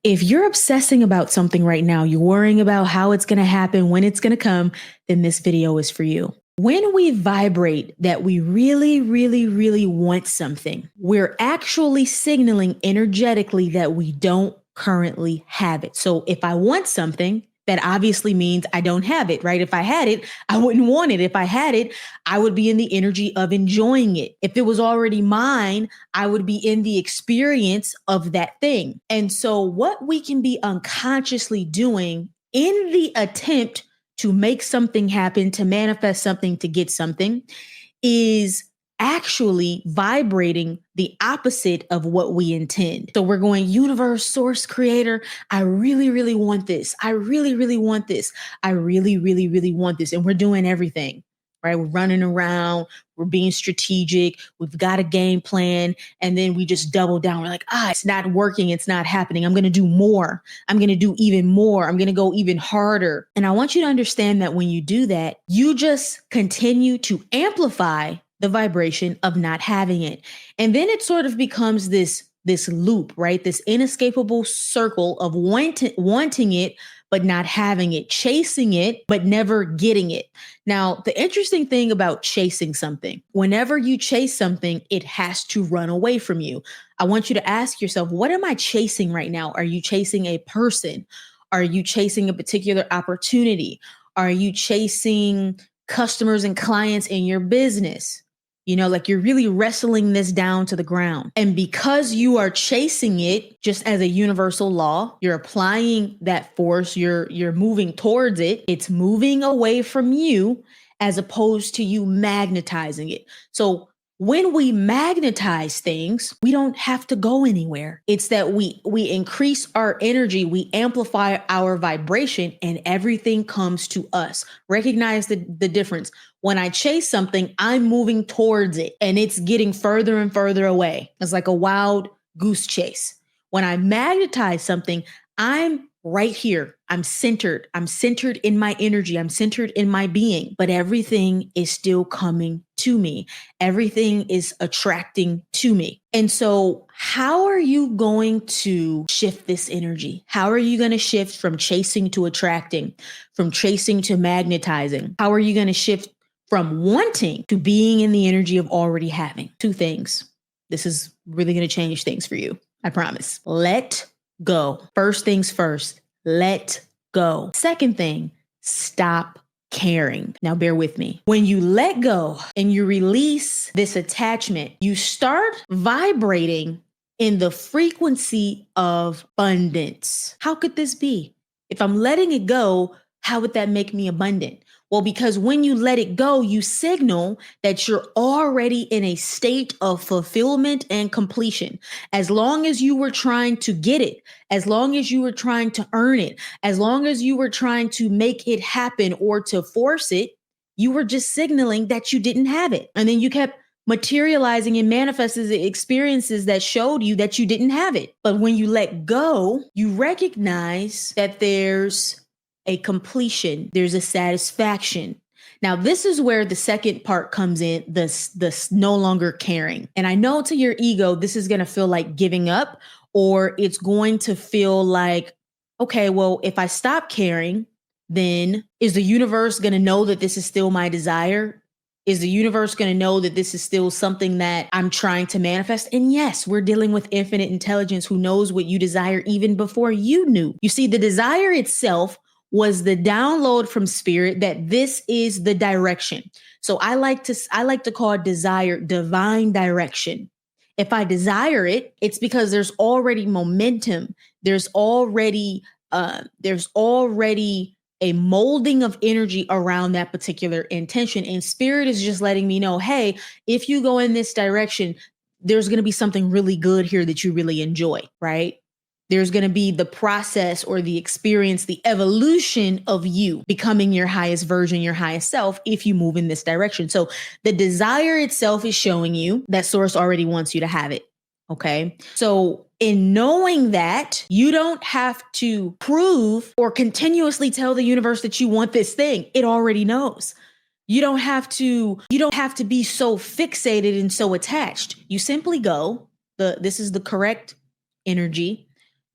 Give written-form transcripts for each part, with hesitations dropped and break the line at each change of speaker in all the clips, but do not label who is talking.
If you're obsessing about something right now, you're worrying about how it's going to happen, when it's going to come, then this video is for you. When we vibrate that we really, really, really want something, we're actually signaling energetically that we don't currently have it. So if I want something, that obviously means I don't have it, right? If I had it, I wouldn't want it. If I had it, I would be in the energy of enjoying it. If it was already mine, I would be in the experience of that thing. And so what we can be unconsciously doing in the attempt to make something happen, to manifest something, to get something, is actually vibrating the opposite of what we intend. So we're going, universe, source, creator, I really, really want this. I really, really want this. I really, really, really want this. And we're doing everything, right? We're running around, we're being strategic, we've got a game plan, and then we just double down. We're like, it's not working, it's not happening. I'm going to do more. I'm going to do even more. I'm going to go even harder. And I want you to understand that when you do that, you just continue to amplify the vibration of not having it. And then it sort of becomes this loop, right? This inescapable circle of wanting it, but not having it, chasing it, but never getting it. Now, the interesting thing about chasing something, whenever you chase something, it has to run away from you. I want you to ask yourself, what am I chasing right now? Are you chasing a person? Are you chasing a particular opportunity? Are you chasing customers and clients in your business? You know, like you're really wrestling this down to the ground. And because you are chasing it just as a universal law, you're applying that force, you're moving towards it. It's moving away from you as opposed to you magnetizing it. So when we magnetize things, we don't have to go anywhere. It's that we increase our energy, we amplify our vibration, and everything comes to us. Recognize the difference. When I chase something, I'm moving towards it and it's getting further and further away. It's like a wild goose chase. When I magnetize something, I'm right here. I'm centered. I'm centered in my energy. I'm centered in my being, but everything is still coming to me. Everything is attracting to me. And so how are you going to shift this energy? How are you going to shift from chasing to attracting, from chasing to magnetizing? How are you going to shift from wanting to being in the energy of already having? Two things. This is really going to change things for you. I promise. Let go. First things first, let go. Second thing, stop caring. Now, bear with me. When you let go and you release this attachment, you start vibrating in the frequency of abundance. How could this be? If I'm letting it go, how would that make me abundant? Well, because when you let it go, you signal that you're already in a state of fulfillment and completion. As long as you were trying to get it, as long as you were trying to earn it, as long as you were trying to make it happen or to force it, you were just signaling that you didn't have it. And then you kept materializing and manifesting experiences that showed you that you didn't have it. But when you let go, you recognize that there's a completion, there's a satisfaction. Now, this is where the second part comes in, this no longer caring. And I know to your ego, this is going to feel like giving up, or it's going to feel like, okay, well, if I stop caring, then is the universe going to know that this is still my desire? Is the universe going to know that this is still something that I'm trying to manifest? And yes, we're dealing with infinite intelligence who knows what you desire even before you knew. You see, the desire itself was the download from spirit that this is the direction. So I like to call desire divine direction. If I desire it, it's because there's already momentum. There's already a molding of energy around that particular intention. And spirit is just letting me know, hey, if you go in this direction, there's going to be something really good here that you really enjoy, right? There's going to be the process or the experience, the evolution of you becoming your highest version, your highest self, if you move in this direction. So the desire itself is showing you that source already wants you to have it. Okay. So in knowing that, you don't have to prove or continuously tell the universe that you want this thing. It already knows. You don't have to be so fixated and so attached. You simply go, this is the correct energy.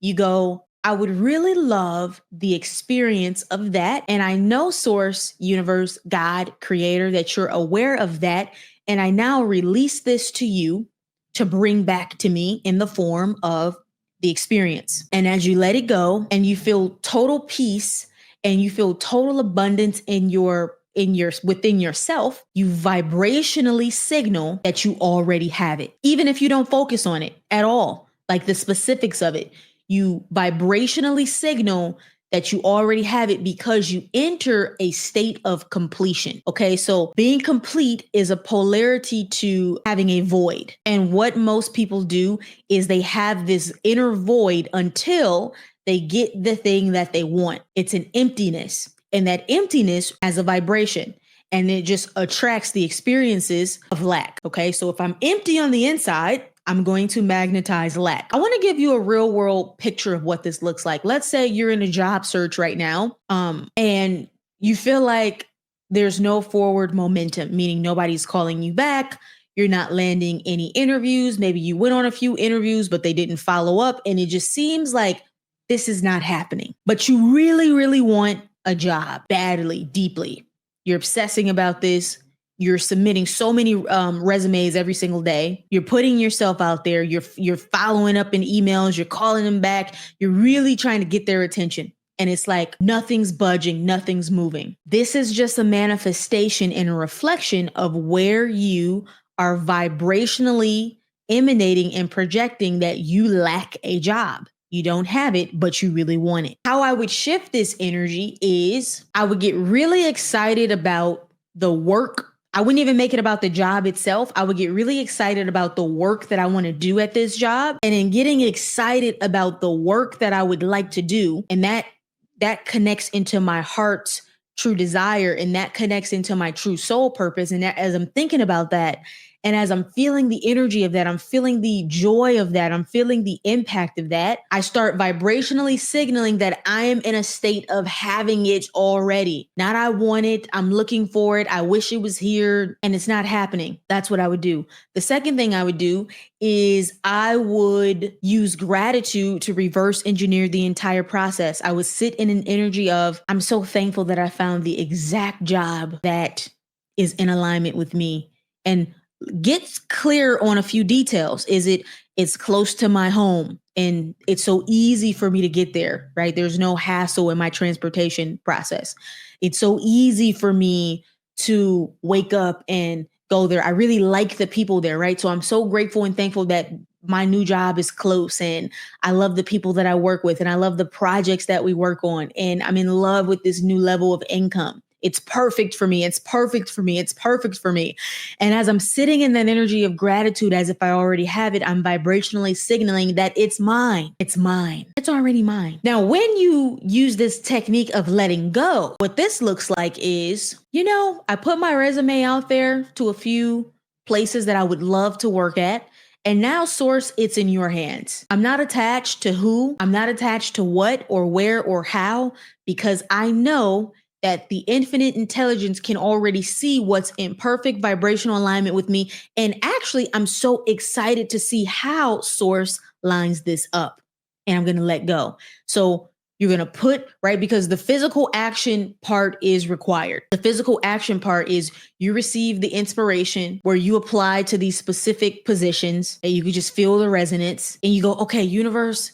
You go, I would really love the experience of that. And I know source, universe, God, creator, that you're aware of that. And I now release this to you to bring back to me in the form of the experience. And as you let it go and you feel total peace and you feel total abundance in your within yourself, you vibrationally signal that you already have it, even if you don't focus on it at all, like the specifics of it. You vibrationally signal that you already have it because you enter a state of completion. Okay, so being complete is a polarity to having a void. And what most people do is they have this inner void until they get the thing that they want. It's an emptiness. And that emptiness has a vibration and it just attracts the experiences of lack. Okay, so if I'm empty on the inside, I'm going to magnetize lack. I want to give you a real world picture of what this looks like. Let's say you're in a job search right now, and you feel like there's no forward momentum, meaning nobody's calling you back. You're not landing any interviews. Maybe you went on a few interviews, but they didn't follow up. And it just seems like this is not happening. But you really, really want a job badly, deeply. You're obsessing about this. You're submitting so many resumes every single day. You're putting yourself out there. You're following up in emails. You're calling them back. You're really trying to get their attention. And it's like nothing's budging, nothing's moving. This is just a manifestation and a reflection of where you are vibrationally emanating and projecting that you lack a job. You don't have it, but you really want it. How I would shift this energy is I would get really excited about the work. I wouldn't even make it about the job itself. I would get really excited about the work that I want to do at this job. And in getting excited about the work that I would like to do, and that connects into my heart's true desire, and that connects into my true soul purpose. And that, as I'm thinking about that, and as I'm feeling the energy of that, I'm feeling the joy of that, I'm feeling the impact of that, I start vibrationally signaling that I am in a state of having it already. Not I want it, I'm looking for it, I wish it was here, and it's not happening. That's what I would do. The second thing I would do is I would use gratitude to reverse engineer the entire process. I would sit in an energy of, I'm so thankful that I found the exact job that is in alignment with me. And get clear on a few details. It's close to my home and it's so easy for me to get there, right? There's no hassle in my transportation process. It's so easy for me to wake up and go there. I really like the people there, right? So I'm so grateful and thankful that my new job is close and I love the people that I work with and I love the projects that we work on. And I'm in love with this new level of income. It's perfect for me. It's perfect for me. It's perfect for me. And as I'm sitting in that energy of gratitude, as if I already have it, I'm vibrationally signaling that it's mine. It's mine. It's already mine. Now, when you use this technique of letting go, what this looks like is, I put my resume out there to a few places that I would love to work at. And now, source, it's in your hands. I'm not attached to who, I'm not attached to what or where or how, because I know that the infinite intelligence can already see what's in perfect vibrational alignment with me. And actually, I'm so excited to see how source lines this up. And I'm going to let go. So you're going to put, right, because the physical action part is required. The physical action part is you receive the inspiration where you apply to these specific positions and you can just feel the resonance and you go, okay, universe,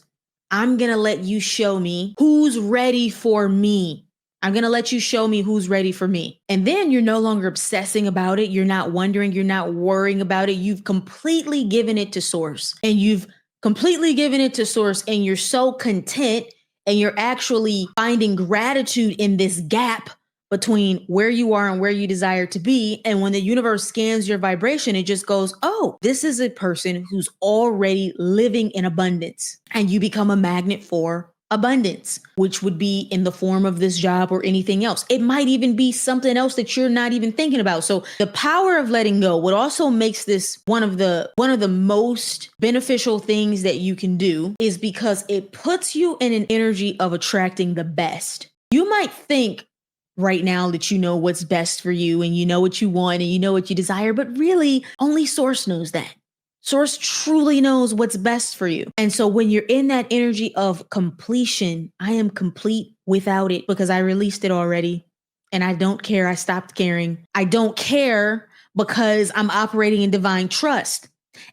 I'm going to let you show me who's ready for me. I'm going to let you show me who's ready for me. And then you're no longer obsessing about it. You're not wondering. You're not worrying about it. You've completely given it to source and you've completely given it to source and you're so content and you're actually finding gratitude in this gap between where you are and where you desire to be. And when the universe scans your vibration, it just goes, oh, this is a person who's already living in abundance. And you become a magnet for abundance, which would be in the form of this job or anything else. It might even be something else that you're not even thinking about. So the power of letting go, what also makes this one of the most beneficial things that you can do is because it puts you in an energy of attracting the best. You might think right now that you know what's best for you and you know what you want and you know what you desire, but really only source knows that. Source truly knows what's best for you. And so when you're in that energy of completion, I am complete without it because I released it already. And I don't care. I stopped caring. I don't care because I'm operating in divine trust.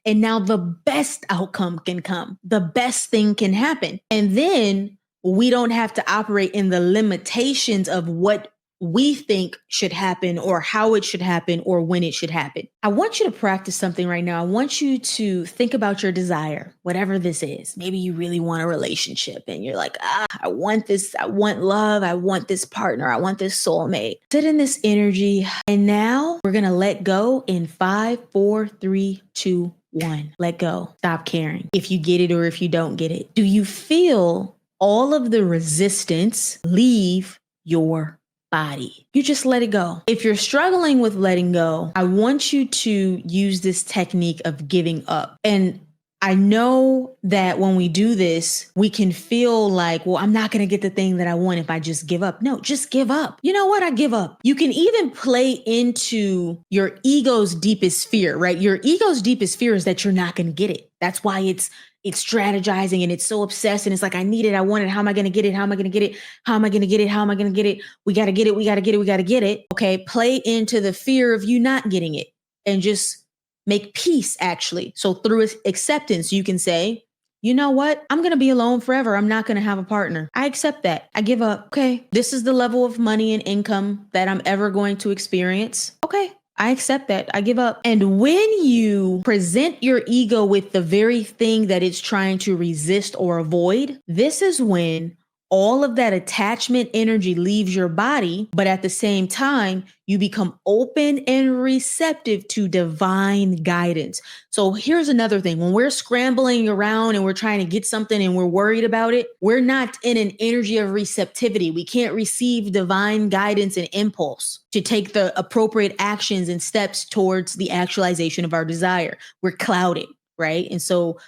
And now the best outcome can come. The best thing can happen. And then we don't have to operate in the limitations of what we think should happen or how it should happen or when it should happen. I want you to practice something right now. I want you to think about your desire, whatever this is. Maybe you really want a relationship and you're like, I want this. I want love. I want this partner. I want this soulmate. Sit in this energy. And now we're going to let go in 5, 4, 3, 2, 1. Let go. Stop caring if you get it or if you don't get it. Do you feel all of the resistance leave your body? You just let it go. If you're struggling with letting go, I want you to use this technique of giving up. And I know that when we do this, we can feel like, well, I'm not going to get the thing that I want if I just give up. No, just give up. You know what? I give up. You can even play into your ego's deepest fear, right? Your ego's deepest fear is that you're not going to get it. That's why it's strategizing and it's so obsessed and it's like, I need it. I want it. How am I going to get it? How am I going to get it? How am I going to get it? How am I going to get it? We got to get it. We got to get it. We got to get it. Okay. Play into the fear of you not getting it and just make peace, actually. So through acceptance, you can say, you know what? I'm going to be alone forever. I'm not going to have a partner. I accept that. I give up. Okay. This is the level of money and income that I'm ever going to experience. Okay. I accept that. I give up. And when you present your ego with the very thing that it's trying to resist or avoid, this is when all of that attachment energy leaves your body, but at the same time, you become open and receptive to divine guidance. So here's another thing. When we're scrambling around and we're trying to get something and we're worried about it, we're not in an energy of receptivity. We can't receive divine guidance and impulse to take the appropriate actions and steps towards the actualization of our desire. We're clouded, right? And so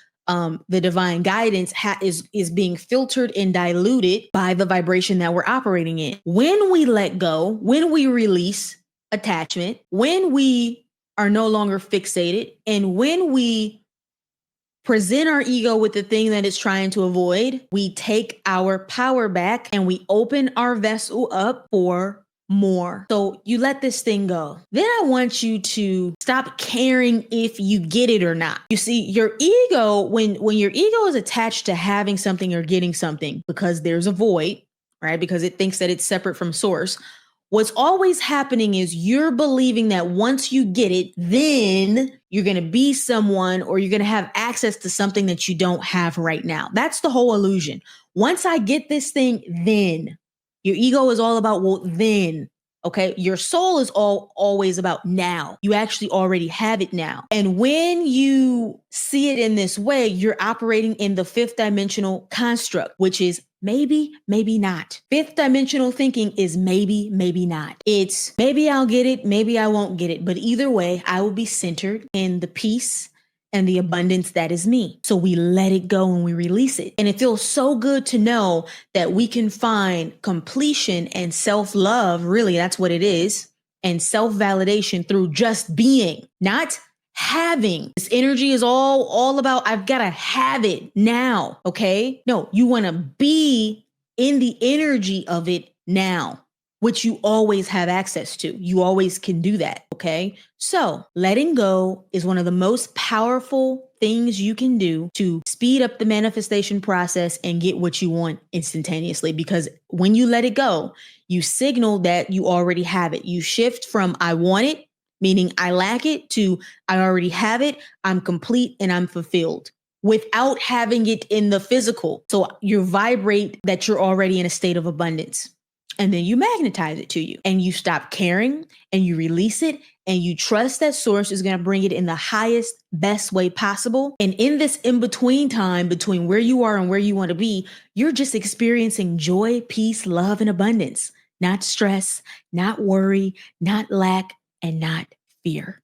the divine guidance is being filtered and diluted by the vibration that we're operating in. When we let go, when we release attachment, when we are no longer fixated, and when we present our ego with the thing that it's trying to avoid, we take our power back and we open our vessel up for more. So you let this thing go. Then I want you to stop caring if you get it or not. You see, your ego, when your ego is attached to having something or getting something because there's a void, right? Because it thinks that it's separate from source. What's always happening is you're believing that once you get it, then you're going to be someone or you're going to have access to something that you don't have right now. That's the whole illusion. Once I get this thing, then. Your ego is all about, well, then, okay? Your soul is always about now. You actually already have it now. And when you see it in this way, you're operating in the fifth dimensional construct, which is maybe, maybe not. Fifth dimensional thinking is maybe, maybe not. It's maybe I'll get it, maybe I won't get it. But either way, I will be centered in the peace and the abundance that is me. So we let it go and we release it. And it feels so good to know that we can find completion and self-love. Really, that's what it is. And self-validation through just being, not having. This energy is all about, I've got to have it now. Okay. No, you want to be in the energy of it now, which you always have access to. You always can do that. Okay. So letting go is one of the most powerful things you can do to speed up the manifestation process and get what you want instantaneously. Because when you let it go, you signal that you already have it. You shift from I want it, meaning I lack it, to I already have it, I'm complete and I'm fulfilled, without having it in the physical. So you vibrate that you're already in a state of abundance. And then you magnetize it to you and you stop caring and you release it and you trust that source is going to bring it in the highest, best way possible. And in this in-between time between where you are and where you want to be, you're just experiencing joy, peace, love, and abundance, not stress, not worry, not lack, and not fear.